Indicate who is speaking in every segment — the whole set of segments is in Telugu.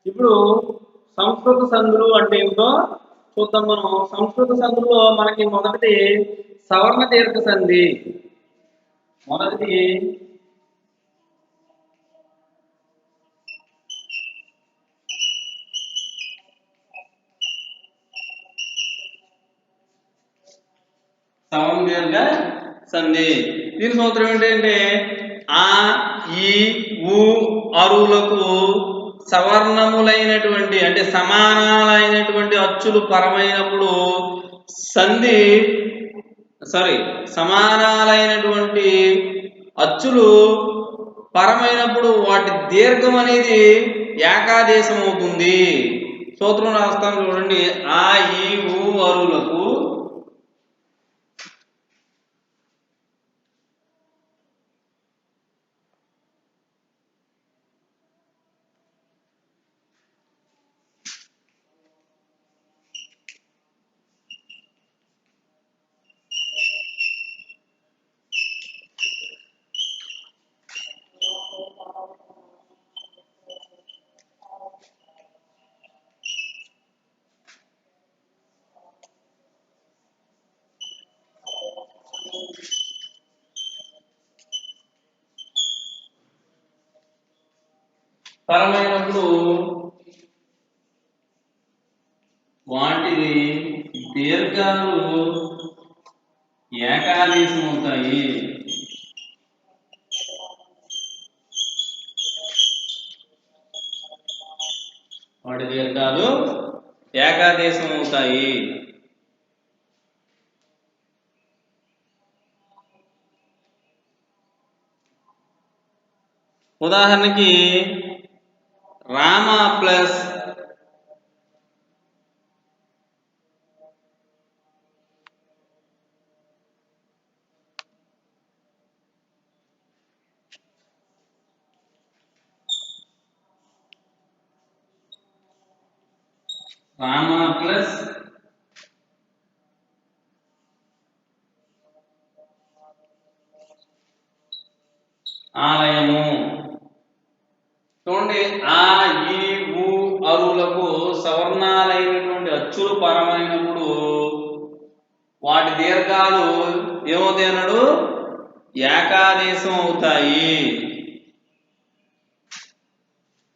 Speaker 1: ఇప్పుడు సంస్కృత సంధులు అంటే ఏమిటో చూద్దాం. మనం సంస్కృత సంధుల్లో మనకి మొదటిది సవర్ణ దీర్ఘ సంధి. మొదటిది సవర్ణ దీర్ఘ సంధి. దీని సూత్రం ఏంటంటే ఆ ఈ ఊ అరువులకు సవర్ణములైనటువంటి అంటే సమానాలైనటువంటి అచ్చులు పరమైనప్పుడు సంధి సమానాలైనటువంటి అచ్చులు పరమైనప్పుడు వాటి దీర్ఘం అనేది ఏకాదేశం అవుతుంది. సూత్రం రాస్తాం చూడండి. ఆ ఈ ఊ అరువులకు పరమైనప్పుడు వాటిని దీర్ఘాలు ఏకాదేశం అవుతాయి. వాటి దీర్ఘాలు ఏకాదేశం అవుతాయి. ఉదాహరణకి రామ ప్లస్ ఆలయము. చూడండి, ఆ ఈ ఊ అరువులకు సవర్ణాలైనటువంటి అచ్చులు పరమైనప్పుడు వాటి దీర్ఘాలు ఏమవుతాయి అన్నాడు? ఏకాదేశం అవుతాయి.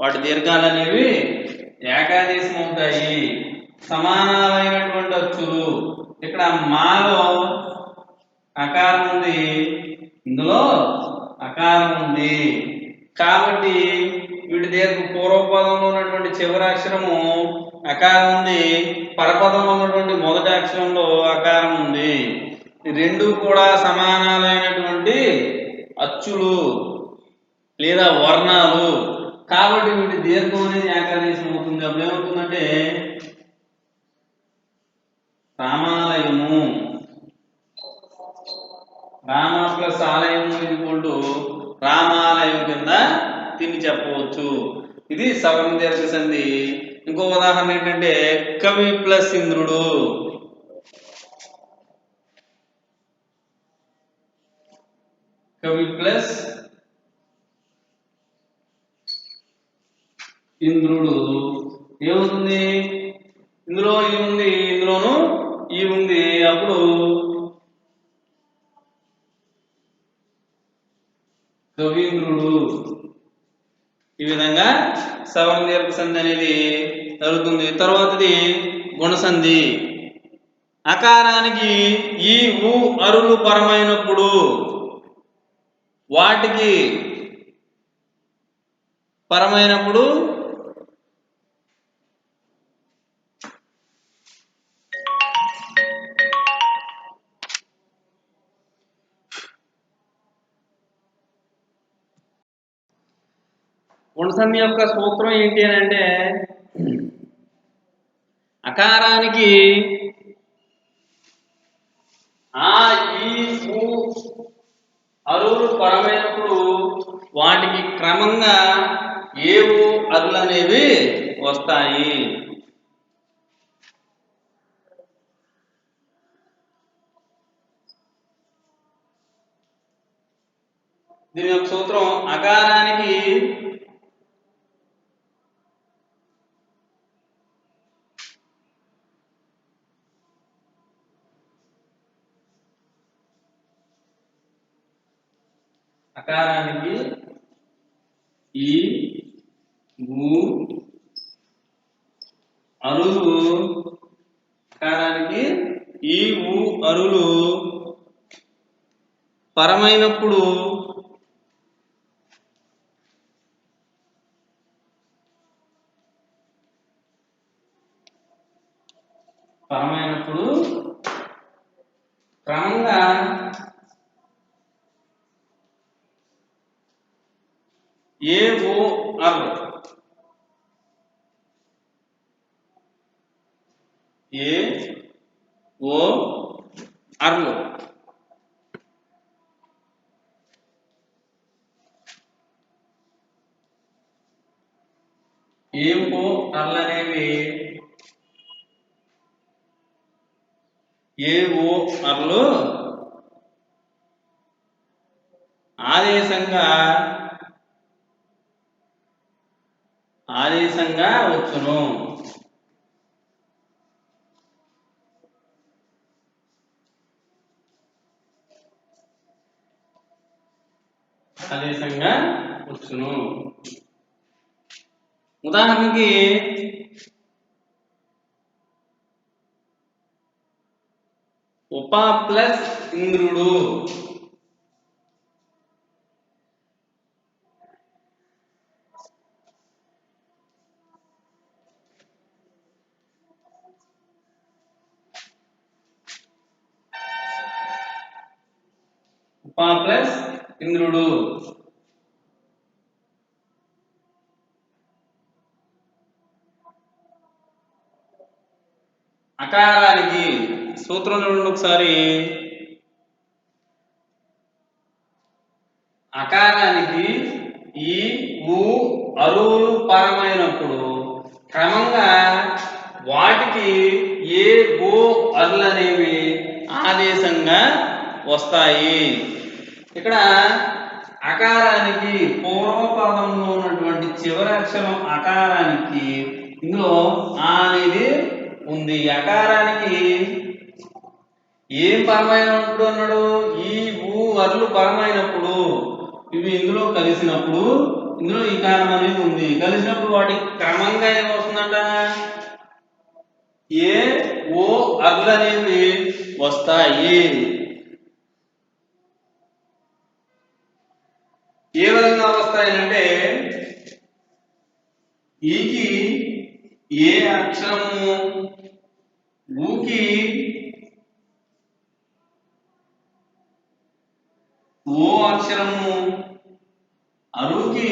Speaker 1: వాటి దీర్ఘాలు అనేవి ఏకాదేశం అవుతాయి. సమానాలైనటువంటి అచ్చులు. ఇక్కడ మాలో అకారం ఉంది, ఇందులో అకారం ఉంది. కాబట్టి వీటి దీర్ఘ పూర్వపదంలో ఉన్నటువంటి చివరి అక్షరము అకారం ఉంది, పరపదంలో ఉన్నటువంటి మొదటి అక్షరంలో అకారం ఉంది. రెండు కూడా సమానాలైనటువంటి అచ్చులు లేదా వర్ణాలు. కాబట్టి వీటి దీర్ఘం అనేది ఏకాదేశం అవుతుంది. అప్పుడు ఏమవుతుందంటే రామాలయము, రామ ప్లస్ ఆలయము ఈక్వల్ టు రామాలయం కింద దీన్ని చెప్పవచ్చు. ఇది సవర్ణ దీర్ఘ సంధి. ఇంకో ఉదాహరణ ఏంటంటే కవి ప్లస్ ఇంద్రుడు. కవి ప్లస్ ఇంద్రుడు ఏమవుతుంది? ఇందులో ఈ ఉంది, ఇందులోను ఈ ఉంది. అప్పుడు కవీంద్రుడు. ఈ విధంగా సవర్ణ దీర్ఘ సంధి అనేది జరుగుతుంది. తర్వాతది గుణసంధి. అకారానికి ఈ ఊ అరులు పరమైనప్పుడు వాటికి పరమైనప్పుడు గుణసంధి యొక్క సూత్రం ఏంటి అని అంటే అకారానికి ఆ ఈ ఊ అరువులు పరమైనప్పుడు వాటికి క్రమంగా ఏవు అరులు అనేవి వస్తాయి. దీని యొక్క సూత్రం అకారానికి అకారానికి ఈ ఊ అరులు, అకారానికి ఈ ఊ అరులు పరమైనప్పుడు క్రమంగా ఏ ఓ అర్ ఏ ఓ అర్లు ఏ ఓ అర్లు అనేవి ఏ ఓ అర్లు ఆదేశంగా వచ్చును. ఆదేశంగా వచ్చును. ఉదాహరణకి ఉప ప్లస్ ఇంద్రుడు, ఉప ప్లస్ ఇంద్రుడు అకారానికి సూత్రం చూడండి ఒకసారి. అకారానికి ఈ ఊ అరువులు పరమైనప్పుడు క్రమంగా వాటికి ఏ ఓ అర్లు అనేవి ఆదేశంగా వస్తాయి. ఇక్కడ అకారానికి పూర్వపదంలో ఉన్నటువంటి చివరి అక్షరం అకారానికి ఇందులో ఆ అనేది ఉంది. అకారానికి ఏం పరమైనప్పుడు అన్నాడు? ఈ ఊ అర్లు పరమైనప్పుడు ఇవి ఇందులో కలిసినప్పుడు ఇందులో ఈ కారం అనేది ఉంది. కలిసినప్పుడు వాటి క్రమంగా ఏమవుతుందంట? ఏ ఓ అర్లు అనేవి వస్తాయి. ఏ విధంగా వస్తాయంటే ఈకి ఏ అక్షరము, ఊకి ఓ అక్షరము, అరుకి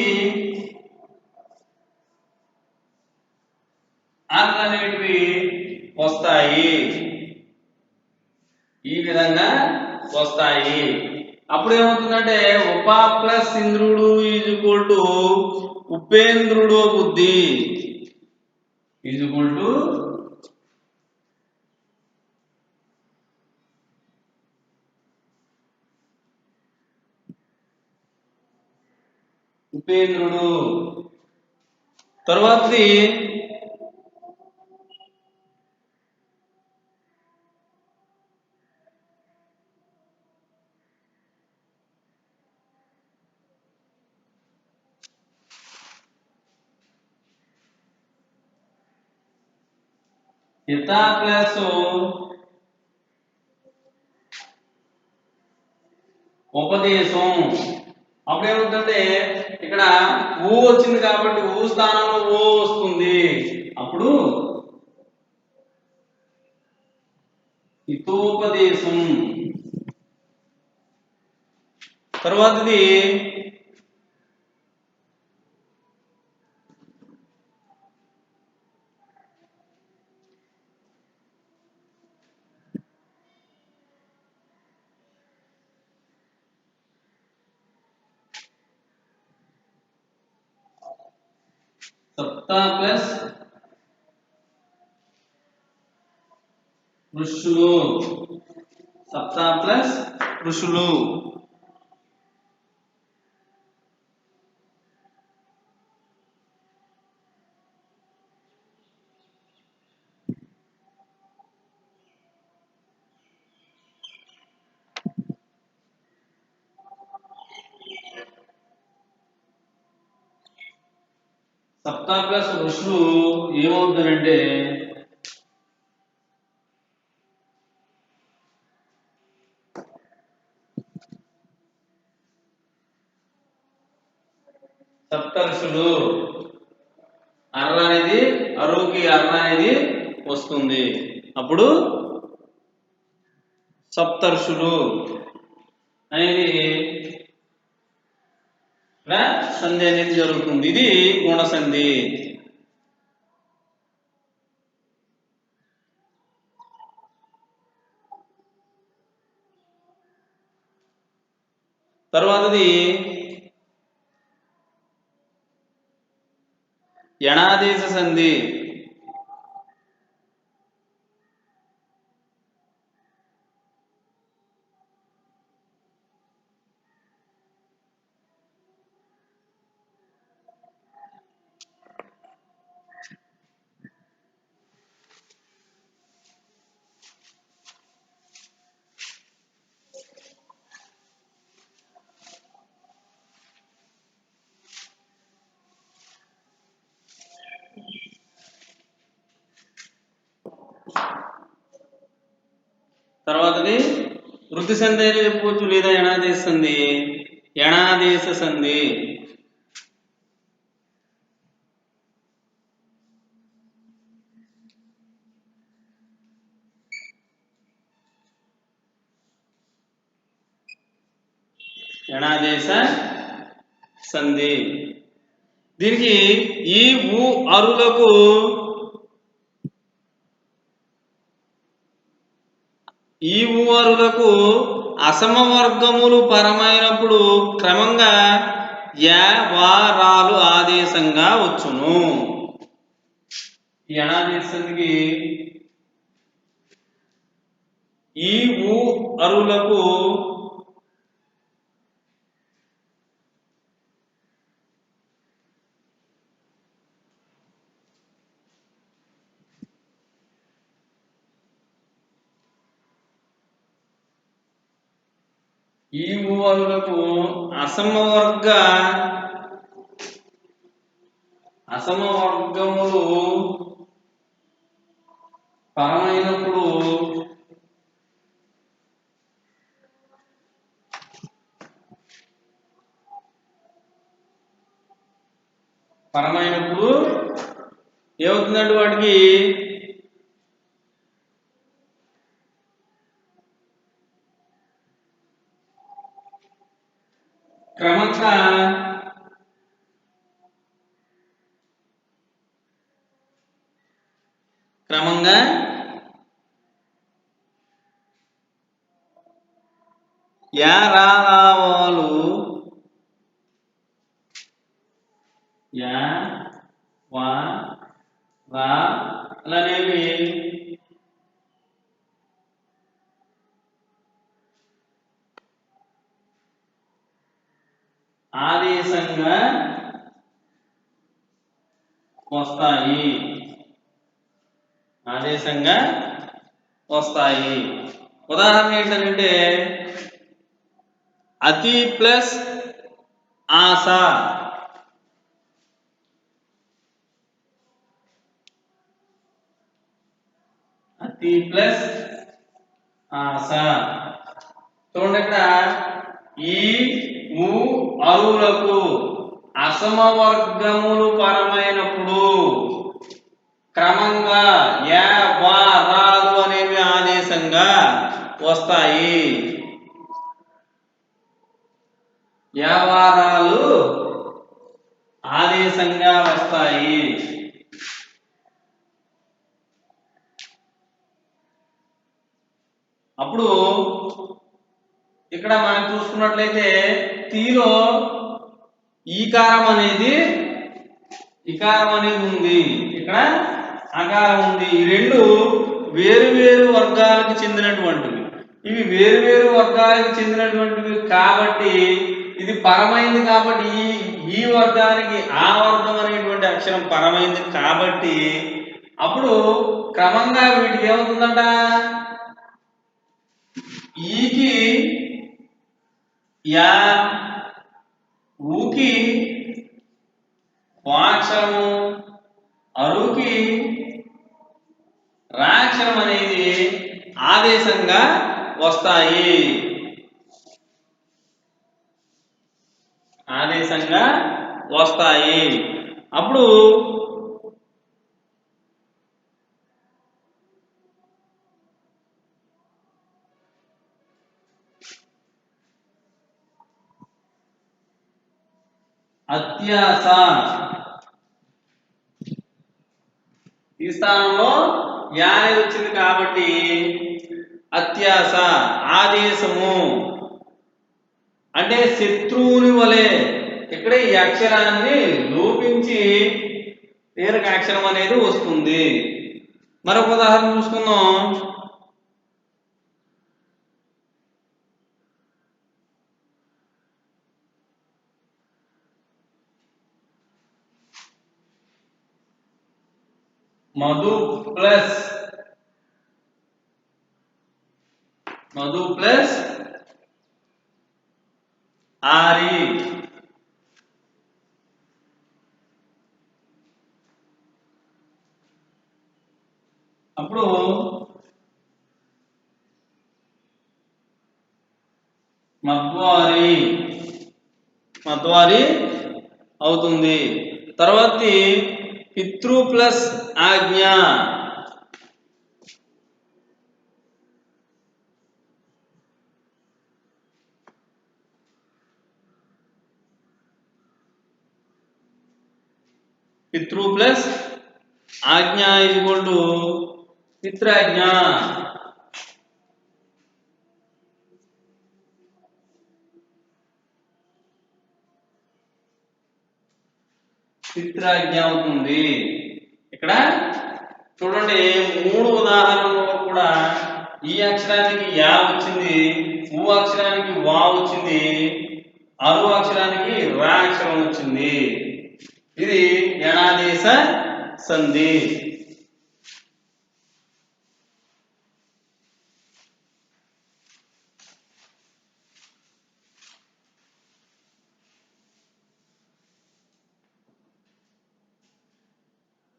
Speaker 1: అర్ అనేటివి వస్తాయి. ఈ విధంగా వస్తాయి. అప్పుడు ఏమవుతుందంటే ఉప ప్లస్ ఇంద్రుడు ఈజ్ ఈక్వల్ టు ఉపేంద్రుడు బుద్ధి ఈజ్ ఈక్వల్ టు ఉపేంద్రుడు. తర్వాతది హిత ప్లస్ ఉపదేశం. అప్పుడు ఏమవుతుందంటే ఇక్కడ ఊ వచ్చింది కాబట్టి ఊ స్థానంలో ఓ వస్తుంది. అప్పుడు హితోపదేశం. తర్వాతది సప్తా ప్లస్ ఋషులు. సప్తా ప్లస్ ఋషులు. సప్తా ప్లస్ ఋషులు ఏమవుతుందంటే సప్తర్షులు అర్ర అనేది అరువుకి అర్ర అనేది వస్తుంది. అప్పుడు సప్తర్షులు అనేది సంధి అనేది జరుగుతుంది. ఇది గుణసంధి. తర్వాతది యణాదేశ సంధి. తర్వాతది వృద్ధి సంధి అని చెప్పవచ్చు, లేదా యణాదేశ సంధి. యణాదేశ సంధి యణాదేశ సంధి. దీనికి ఈ ఊ అరులకు ఈ ఊవరులకు అసమవర్గములు పరమైనప్పుడు క్రమంగా యా వారాలు ఆదేశంగా వచ్చును. ఈ అనాదేశానికి ఈ ఊ అరులకు ఈ ఊవరులకు అసమవర్గములు పరమైనప్పుడు ఏమవుతుందంటే వాటికి క్రమంగా యారాలు అనేవి ఆదేశంగా వస్తాయి. ఉదాహరణ ఏంటంటే అతి ప్లస్ ఆశ, అతి ప్లస్ ఆశ. చూడండి, ఇక్కడ ఈ ఊ అరువులకు అసమవర్గములు పరమైనప్పుడు క్రమంగా యా వారాలు అనేవి ఆదేశంగా వస్తాయి. యావారాలు ఆదేశంగా వస్తాయి. అప్పుడు ఇక్కడ మనం చూసుకున్నట్లయితే తీలో ఈకారం అనేది ఉంది, ఇక్కడ అకారం ఉంది. ఈ రెండు వేరు వర్గాలకు చెందినటువంటివి. ఇవి వేరు వర్గాలకు చెందినటువంటివి కాబట్టి ఇది పరమైంది. కాబట్టి ఈ వర్గానికి ఆ వర్గం అనేటువంటి అక్షరం పరమైంది కాబట్టి అప్పుడు క్రమంగా వీటికి ఏమవుతుందంట, ఈకి యా, ఊకి వాక్షరము అరువుకి రాక్షరం అనేది ఆదేశంగా వస్తాయి. ఆదేశంగా వస్తాయి. అప్పుడు అత్యాస ఈ స్థానంలో యా అనేది వచ్చింది కాబట్టి అత్యాస ఆదేశము అంటే శత్రువుని వలె. ఇక్కడ ఈ అక్షరాన్ని లోపించి దీర్ఘ అక్షరం అనేది వస్తుంది. మరొక ఉదాహరణ చూసుకుందాం. మధు ప్లస్ ఆరి అప్పుడు మధ్వారి అవుతుంది. తర్వాత పితృ ప్లస్ ఆజ్ఞ పితృ ప్లస్ ఆజ్ఞ ఈక్వల్ టు పిత్రాజ్ఞ. పిత్రాజ్ఞ అవుతుంది. ఇక్కడ చూడండి, 3 ఉదాహరణలో కూడా ఈ అక్షరానికి యా వచ్చింది, ఊ అక్షరానికి వా వచ్చింది, అరు అక్షరానికి రా అక్షరం వచ్చింది. ఇది యణాదేశ సంధి.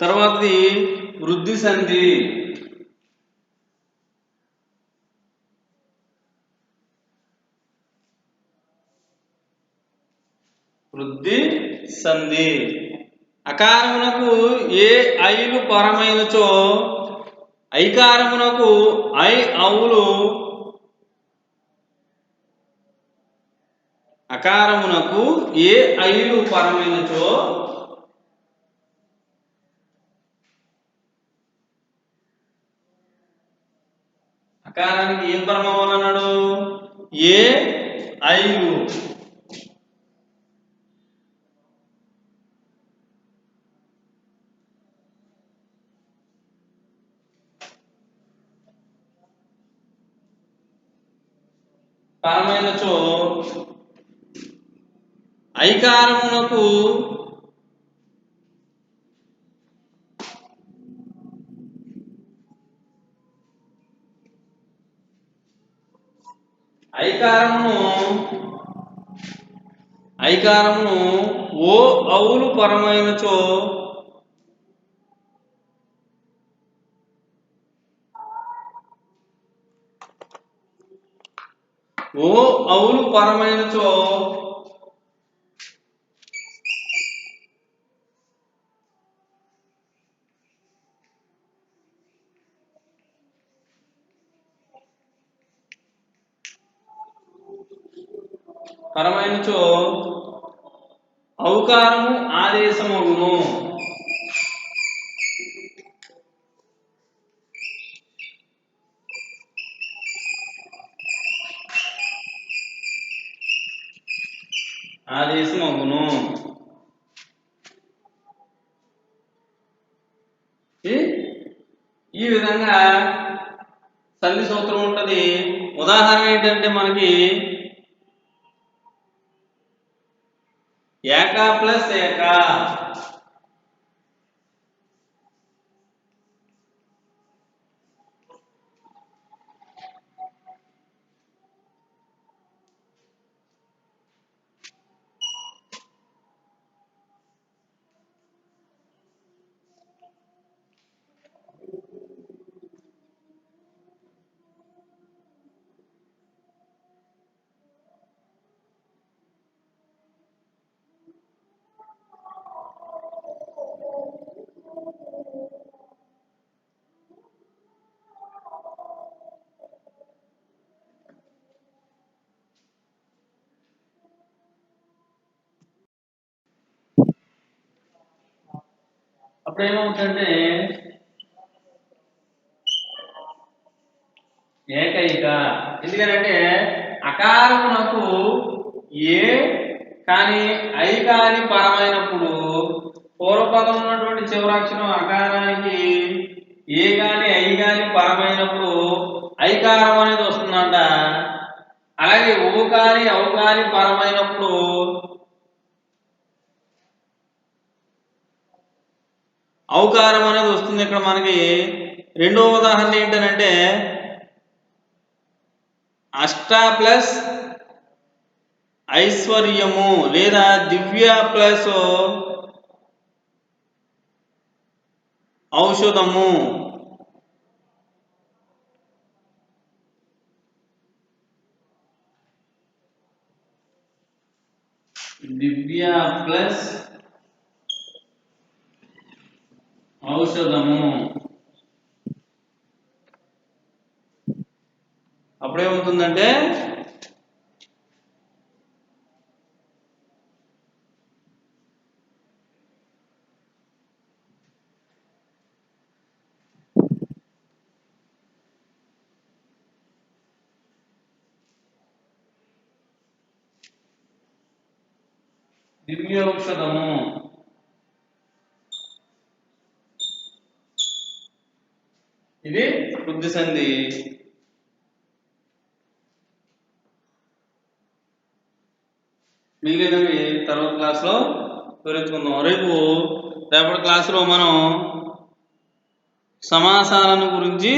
Speaker 1: తర్వాతది వృద్ధి సంధి. వృద్ధి సంధి అకారమునకు ఏ ఐలు పరమైనచో ఐకారమునకు ఐ అవులు అకారమునకు ఏ ఐలు పరమైనచో అకారానికి ఏం పరమ అన్నాడు? ఏ ఐలు. పరమైనచో ఐకారమునకు ఐకారమును ఓ అవులు పరమైనచో ఓ అవులు పరమైనచో పరమైనచో ఔకారము ఆదేశమగును. ఆదేశమగును. ఈ విధంగా సంధి సూత్రం ఉంటది. ఉదాహరణ ఏంటంటే మనకి ఏక ప్లస్ ఏక, అప్పుడు ఏమవుతుందంటే ఏకైక. ఎందుకంటే అకారమునకు ఏ కానీ ఐ కానీ పరమైనప్పుడు పూర్వపదం ఉన్నటువంటి చివరాక్షరం అకారానికి ఏ కానీ ఐ కానీ పరమైనప్పుడు ఐకారం అనేది వస్తుందంట. అలాగే ఓ కానీ ఔ కానీ పరమైనప్పుడు ఔకారం అనేది వస్తుంది. ఇక్కడ మనకి రెండో ఉదాహరణ ఏంటంటే అష్ట ప్లస్ ఐశ్వర్యము లేదా దివ్య ప్లస్ ఔషధము. దివ్య ప్లస్ ఔషధము. అప్పుడేమవుతుందంటే దివ్యౌషధము. ఇది వృద్ధి సంధి. మిగిలినవి తర్వాత క్లాస్లో వివరించుకుందాం. రేపటి క్లాసులో మనం సమాసాలను గురించి